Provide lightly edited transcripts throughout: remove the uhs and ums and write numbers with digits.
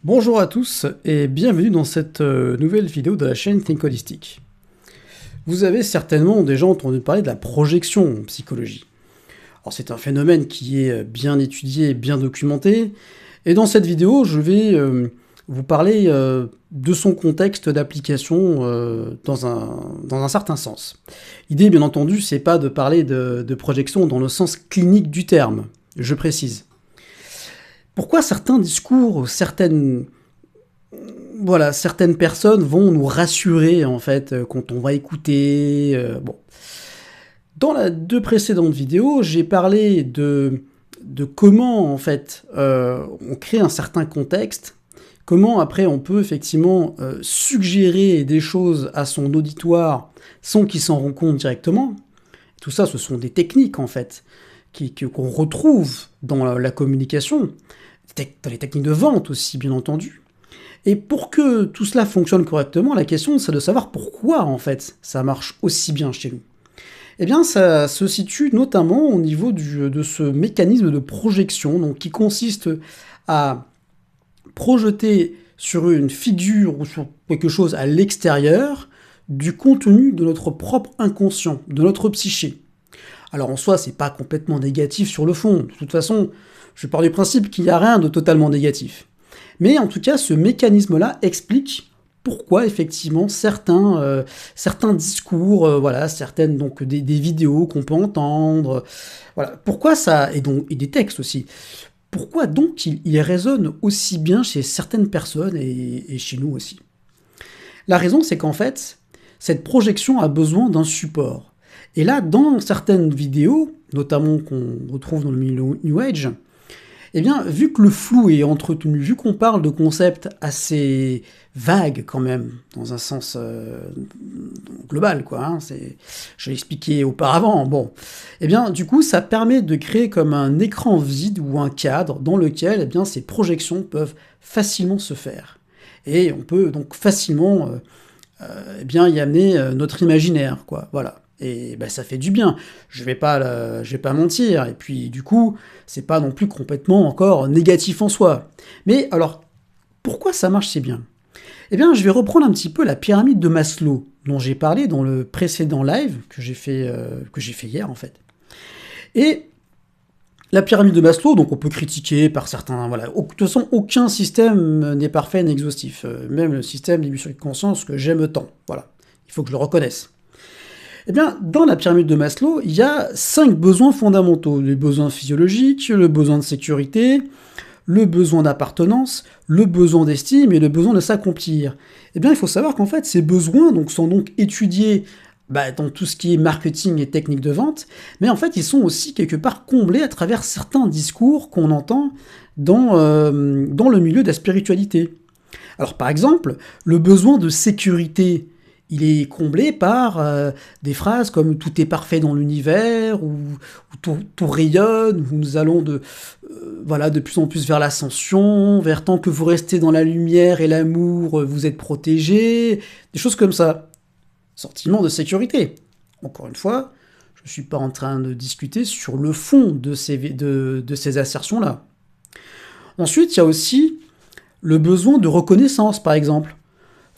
Bonjour à tous et bienvenue dans cette nouvelle vidéo de la chaîne Think Holistic. Vous avez certainement déjà entendu parler de la projection en psychologie. Alors c'est un phénomène qui est bien étudié et bien documenté, et dans cette vidéo je vais vous parler de son contexte d'application dans un certain sens. L'idée bien entendu c'est pas de parler de projection dans le sens clinique du terme, je précise. Pourquoi certains discours, certaines personnes vont nous rassurer en fait quand on va écouter. Bon. Dans les deux précédentes vidéos, j'ai parlé de comment en fait on crée un certain contexte, comment après on peut effectivement suggérer des choses à son auditoire sans qu'il s'en rende compte directement. Tout ça, ce sont des techniques en fait qu'on retrouve dans la communication, dans les techniques de vente aussi bien entendu. Et pour que tout cela fonctionne correctement, la question c'est de savoir pourquoi en fait ça marche aussi bien chez nous. Eh bien ça se situe notamment au niveau de ce mécanisme de projection, donc qui consiste à projeter sur une figure ou sur quelque chose à l'extérieur du contenu de notre propre inconscient, de notre psyché. Alors en soi, c'est pas complètement négatif sur le fond. De toute façon, je pars du principe qu'il n'y a rien de totalement négatif. Mais en tout cas, ce mécanisme-là explique pourquoi effectivement certains discours, certaines donc des vidéos qu'on peut entendre, voilà, pourquoi ça et des textes aussi. Pourquoi donc il résonne aussi bien chez certaines personnes et chez nous aussi. La raison, c'est qu'en fait, cette projection a besoin d'un support. Et là, dans certaines vidéos, notamment qu'on retrouve dans le milieu New Age, eh bien, vu que le flou est entretenu, vu qu'on parle de concepts assez vagues quand même, dans un sens global, quoi, hein, je l'ai expliqué auparavant, bon, eh bien, du coup, ça permet de créer comme un écran vide ou un cadre dans lequel, eh bien, ces projections peuvent facilement se faire. Et on peut donc facilement eh bien, y amener notre imaginaire, quoi, voilà. Et ben, ça fait du bien, je vais pas mentir, et puis du coup, c'est pas non plus complètement encore négatif en soi. Mais alors, pourquoi ça marche si bien? Eh bien, je vais reprendre un petit peu la pyramide de Maslow, dont j'ai parlé dans le précédent live, que j'ai fait hier en fait. Et la pyramide de Maslow, donc on peut critiquer par certains, voilà, de toute façon, aucun système n'est parfait ni exhaustif, même le système d'émission de conscience que j'aime tant, voilà, il faut que je le reconnaisse. Eh bien, dans la pyramide de Maslow, il y a 5 besoins fondamentaux. Les besoins physiologiques, le besoin de sécurité, le besoin d'appartenance, le besoin d'estime et le besoin de s'accomplir. Eh bien, il faut savoir qu'en fait, ces besoins sont donc étudiés dans tout ce qui est marketing et technique de vente, mais en fait, ils sont aussi quelque part comblés à travers certains discours qu'on entend dans le milieu de la spiritualité. Alors, par exemple, le besoin de sécurité, il est comblé par des phrases comme « tout est parfait dans l'univers » ou tout rayonne, où nous allons de plus en plus vers l'ascension, vers tant que vous restez dans la lumière et l'amour, vous êtes protégés, des choses comme ça. Sentiment de sécurité. Encore une fois, je ne suis pas en train de discuter sur le fond de ces assertions-là. Ensuite, il y a aussi le besoin de reconnaissance, par exemple.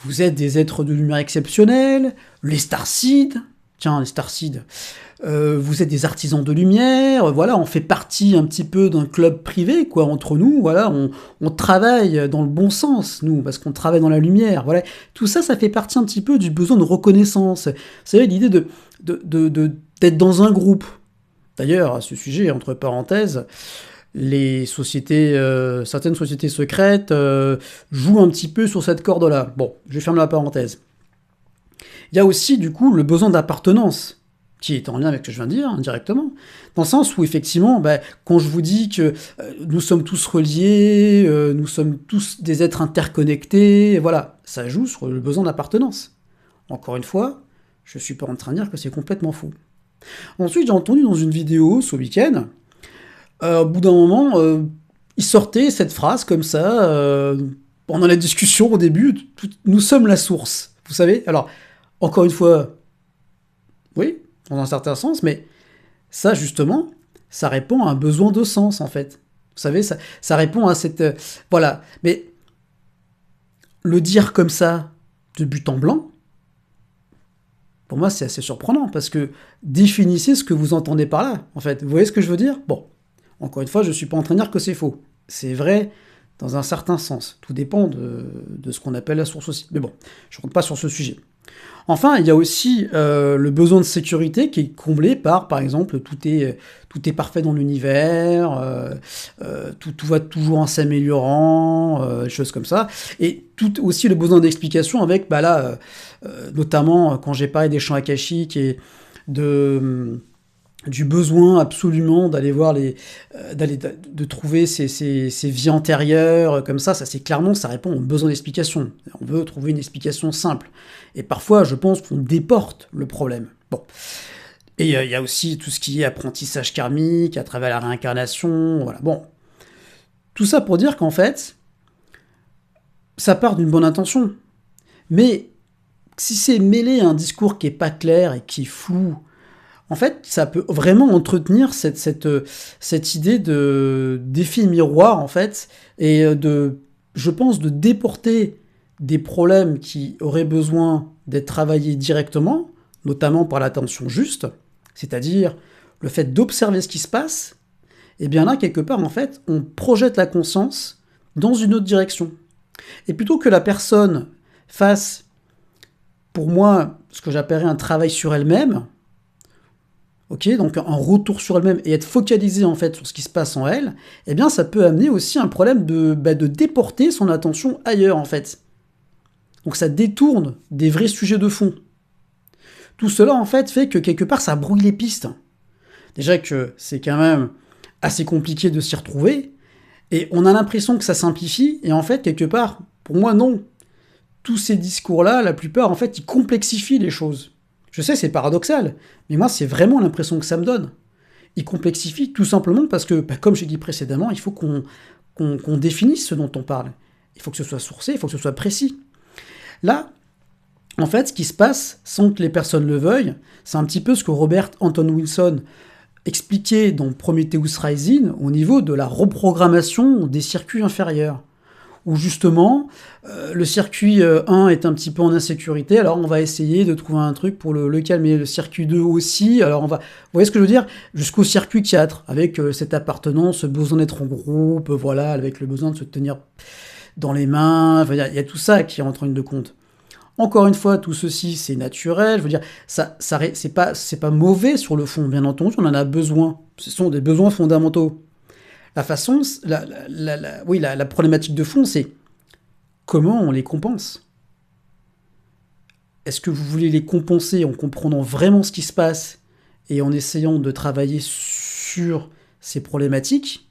Vous êtes des êtres de lumière exceptionnels, les starseeds, vous êtes des artisans de lumière, voilà, on fait partie un petit peu d'un club privé, quoi, entre nous, voilà, on travaille dans le bon sens, nous, parce qu'on travaille dans la lumière, voilà. Tout ça, ça fait partie un petit peu du besoin de reconnaissance. Vous savez, l'idée d'être dans un groupe. D'ailleurs, à ce sujet, entre parenthèses, les sociétés, certaines sociétés secrètes jouent un petit peu sur cette corde-là. Bon, je ferme la parenthèse. Il y a aussi, du coup, le besoin d'appartenance, qui est en lien avec ce que je viens de dire, indirectement, dans le sens où, effectivement, quand je vous dis que nous sommes tous reliés, nous sommes tous des êtres interconnectés, voilà, ça joue sur le besoin d'appartenance. Encore une fois, je suis pas en train de dire que c'est complètement faux. Ensuite, j'ai entendu dans une vidéo ce week-end, au bout d'un moment, il sortait cette phrase comme ça, pendant la discussion au début, nous sommes la source, vous savez. Alors, encore une fois, oui, dans un certain sens, mais ça, justement, ça répond à un besoin de sens, en fait. Vous savez, ça répond à cette... voilà. Mais le dire comme ça, de but en blanc, pour moi, c'est assez surprenant, parce que définissez ce que vous entendez par là, en fait. Vous voyez ce que je veux dire? Bon, encore une fois, je ne suis pas en train de dire que c'est faux. C'est vrai dans un certain sens. Tout dépend de ce qu'on appelle la source aussi. Mais bon, je ne compte pas sur ce sujet. Enfin, il y a aussi le besoin de sécurité qui est comblé par exemple, tout est parfait dans l'univers, tout va toujours en s'améliorant, des choses comme ça. Et tout aussi le besoin d'explication avec, bah là, notamment quand j'ai parlé des champs akashiques et du besoin absolument d'aller voir de trouver ces vies antérieures, comme ça c'est clairement, ça répond aux besoins d'explication. On veut trouver une explication simple. Et parfois, je pense qu'on déporte le problème. Bon. Et il y a aussi tout ce qui est apprentissage karmique, à travers la réincarnation, voilà. Bon. Tout ça pour dire qu'en fait, ça part d'une bonne intention. Mais si c'est mêlé à un discours qui est pas clair et qui est flou, en fait, ça peut vraiment entretenir cette idée d'effet miroir, en fait, et je pense, de déporter des problèmes qui auraient besoin d'être travaillés directement, notamment par l'attention juste, c'est-à-dire le fait d'observer ce qui se passe, et bien là, quelque part, en fait, on projette la conscience dans une autre direction. Et plutôt que la personne fasse, pour moi, ce que j'appellerais un travail sur elle-même, ok, donc un retour sur elle-même et être focalisé en fait sur ce qui se passe en elle, eh bien ça peut amener aussi un problème de déporter son attention ailleurs en fait. Donc ça détourne des vrais sujets de fond. Tout cela en fait fait que quelque part ça brouille les pistes. Déjà que c'est quand même assez compliqué de s'y retrouver, et on a l'impression que ça simplifie, et en fait quelque part, pour moi non. Tous ces discours-là, la plupart en fait, ils complexifient les choses. Je sais, c'est paradoxal, mais moi, c'est vraiment l'impression que ça me donne. Il complexifie tout simplement parce que, comme j'ai dit précédemment, il faut qu'on définisse ce dont on parle. Il faut que ce soit sourcé, il faut que ce soit précis. Là, en fait, ce qui se passe, sans que les personnes le veuillent, c'est un petit peu ce que Robert Anton Wilson expliquait dans Prometheus Rising au niveau de la reprogrammation des circuits inférieurs. Où justement, le circuit 1 est un petit peu en insécurité, alors on va essayer de trouver un truc pour le calmer. Le circuit 2 aussi, alors on va... Vous voyez ce que je veux dire? Jusqu'au circuit 4, avec cette appartenance, ce besoin d'être en groupe, voilà, avec le besoin de se tenir dans les mains, enfin, il y a tout ça qui rentre en ligne de compte. Encore une fois, tout ceci, c'est naturel, je veux dire, c'est pas mauvais sur le fond, bien entendu, on en a besoin. Ce sont des besoins fondamentaux. La problématique de fond, c'est comment on les compense. Est-ce que vous voulez les compenser en comprenant vraiment ce qui se passe et en essayant de travailler sur ces problématiques?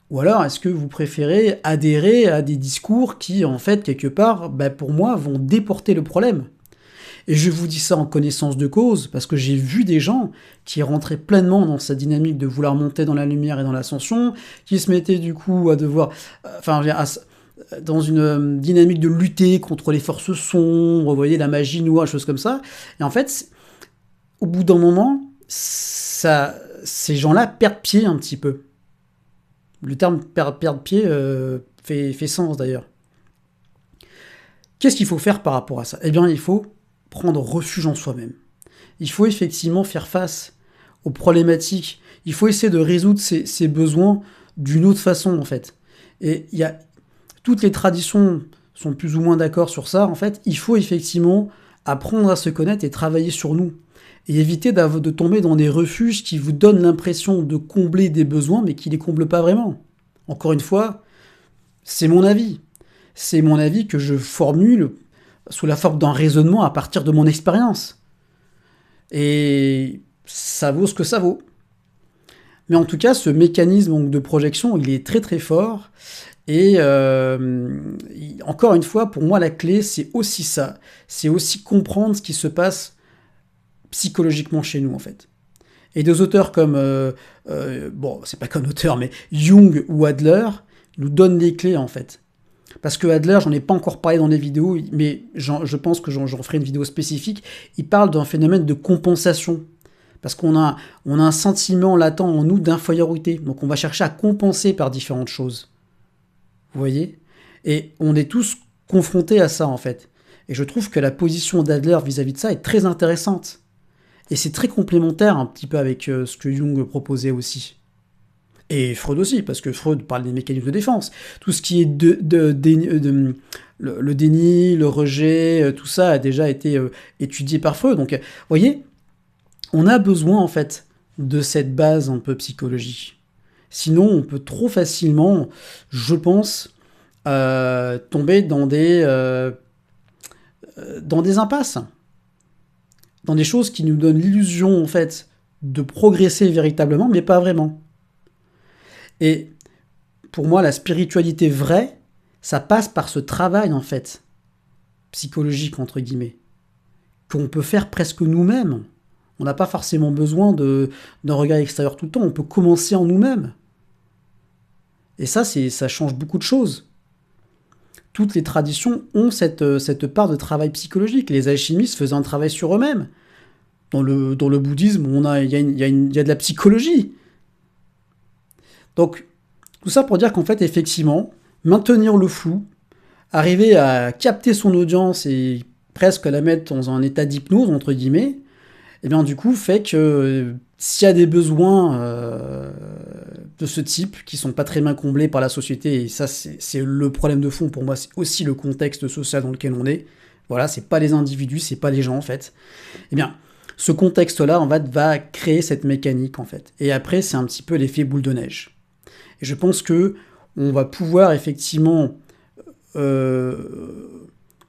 Ou alors, est-ce que vous préférez adhérer à des discours qui, en fait, quelque part, pour moi, vont déporter le problème? Et je vous dis ça en connaissance de cause, parce que j'ai vu des gens qui rentraient pleinement dans cette dynamique de vouloir monter dans la lumière et dans l'ascension, qui se mettaient du coup à devoir... dans une dynamique de lutter contre les forces sombres, vous voyez, la magie noire, des choses comme ça. Et en fait, au bout d'un moment, ces gens-là perdent pied un petit peu. Le terme perdre pied fait sens d'ailleurs. Qu'est-ce qu'il faut faire par rapport à ça? Eh bien, il faut prendre refuge en soi-même. Il faut effectivement faire face aux problématiques. Il faut essayer de résoudre ces besoins d'une autre façon, en fait. Et toutes les traditions sont plus ou moins d'accord sur ça. En fait, il faut effectivement apprendre à se connaître et travailler sur nous. Et éviter de tomber dans des refuges qui vous donnent l'impression de combler des besoins, mais qui ne les comblent pas vraiment. Encore une fois, c'est mon avis. C'est mon avis que je formule sous la forme d'un raisonnement à partir de mon expérience. Et ça vaut ce que ça vaut. Mais en tout cas, ce mécanisme de projection, il est très très fort. Et encore une fois, pour moi, la clé, c'est aussi ça. C'est aussi comprendre ce qui se passe psychologiquement chez nous, en fait. Et des auteurs comme, c'est pas qu'un auteur, mais Jung ou Adler, nous donnent les clés, en fait. Parce que Adler, j'en ai pas encore parlé dans les vidéos, mais je pense que j'en ferai une vidéo spécifique, il parle d'un phénomène de compensation. Parce qu'on a un sentiment latent en nous d'infériorité. Donc on va chercher à compenser par différentes choses. Vous voyez ? Et on est tous confrontés à ça, en fait. Et je trouve que la position d'Adler vis-à-vis de ça est très intéressante. Et c'est très complémentaire un petit peu avec ce que Jung proposait aussi. Et Freud aussi, parce que Freud parle des mécanismes de défense. Tout ce qui est le déni, le rejet, tout ça a déjà été étudié par Freud. Donc, vous voyez, on a besoin, en fait, de cette base un peu psychologique. Sinon, on peut trop facilement, je pense, tomber dans des impasses, dans des choses qui nous donnent l'illusion, en fait, de progresser véritablement, mais pas vraiment. Et pour moi, la spiritualité vraie, ça passe par ce travail, en fait, psychologique, entre guillemets, qu'on peut faire presque nous-mêmes. On n'a pas forcément besoin d'un regard extérieur tout le temps, on peut commencer en nous-mêmes. Et ça change beaucoup de choses. Toutes les traditions ont cette part de travail psychologique. Les alchimistes faisaient un travail sur eux-mêmes. Dans le bouddhisme, il y a de la psychologie. Donc, tout ça pour dire qu'en fait, effectivement, maintenir le flou, arriver à capter son audience et presque la mettre dans un état d'hypnose, entre guillemets, et bien du coup, fait que s'il y a des besoins de ce type, qui sont pas très bien comblés par la société, et ça, c'est le problème de fond pour moi, c'est aussi le contexte social dans lequel on est. Voilà, c'est pas les individus, c'est pas les gens, en fait. Eh bien, ce contexte-là, en fait, va créer cette mécanique, en fait. Et après, c'est un petit peu l'effet boule de neige. Et je pense que on va pouvoir effectivement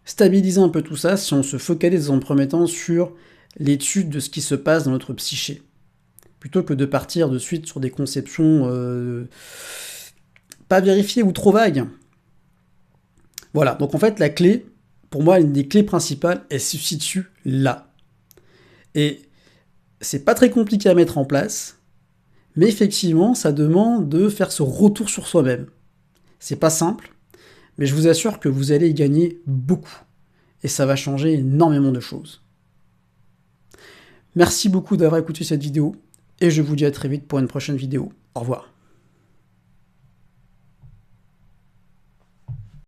stabiliser un peu tout ça si on se focalise en premier temps sur l'étude de ce qui se passe dans notre psyché, plutôt que de partir de suite sur des conceptions pas vérifiées ou trop vagues. Voilà, donc en fait la clé, pour moi une des clés principales, elle se situe là. Et c'est pas très compliqué à mettre en place, mais effectivement, ça demande de faire ce retour sur soi-même. C'est pas simple, mais je vous assure que vous allez y gagner beaucoup. Et ça va changer énormément de choses. Merci beaucoup d'avoir écouté cette vidéo, et je vous dis à très vite pour une prochaine vidéo. Au revoir.